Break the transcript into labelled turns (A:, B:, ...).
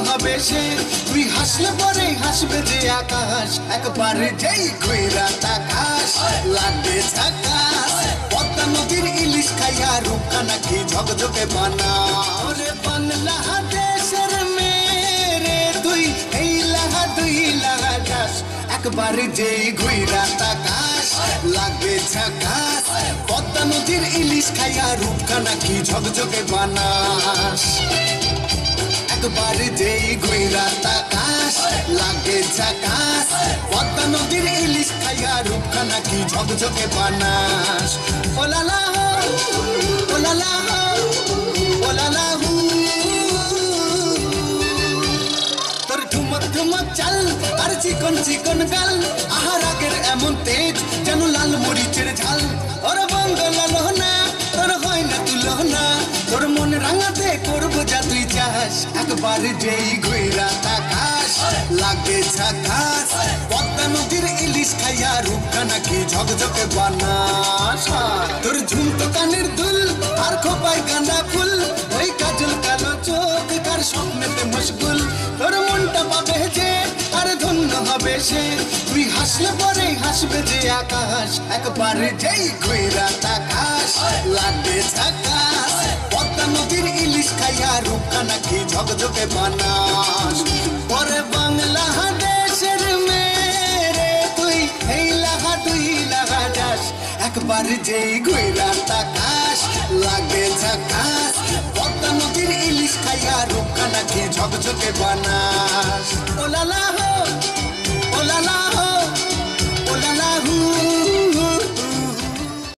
A: হবে সে তুই হাসলে পরে হাসবে যে আকাশ একবারে যেই ঘুইরা তাকাস লাগে ঝাকাস পদ্মা নদীর ইলিশ খাইয়া রূপকা নাকি ঝকঝকে বানা ওরে বাংলা দেশের মেরে তুই এই লাগা দুই লাগা যাস একবারে যেই ঘুইরা তাকাস লাগে ঝাকাস পদ্মা নদীর ইলিশ খাইয়া রূপকা নাকি ঝকঝকে বানাস একবারে যেই ঘুইরা তাকাস লাগে ঝাকাস পদ্মা নদীর ইলিশ খাইয়া রূপকা নাকি ঝকঝকে বানাস ওলালা ওলালা ওলালা তোর ঠুমক ঠুমক চাল আর চিকন চিকন গাল আহার আগের এমন তেজ যেন লাল মরিচের ঝাল ওর বঙ্গল না তোর হয় না তুলো না তোর মন রাঙাতে করবো যা তুই চাস একবারে যেই ঘুইরা তাকাস লাগে ঝাকাস পদ্মা নদীর ইলিশ খাইয়া রূপকা নাকি ঝকঝকে বানাস তোর ঝুমতো কানের দুল আর খোপায় গাঁদা ফুল ওই কাজল কালো চোখ কার স্বপ্নেতে মশগুল তোর মনটা পাবে যে আর ধন্য হবে সে তুই হাসলে পরে হাসবে যে আকাশ একবারে যেই ঘুইরা তাকাস লাগে ঝাকাস পদ্মা নদীর ইলিশ খাইয়া রূপকা নাকি ঝকঝকে বানাস পরে বাংলা দেশের মেরে তুই এই লাগা দুই লাগা যাস একবারে যেই ঘুইরা তাকাস লাগে ঝাকাস পদ্মা নদীর ইলিশ খাইয়া রূপকা নাকি ঝকঝকে বানাস ওলালা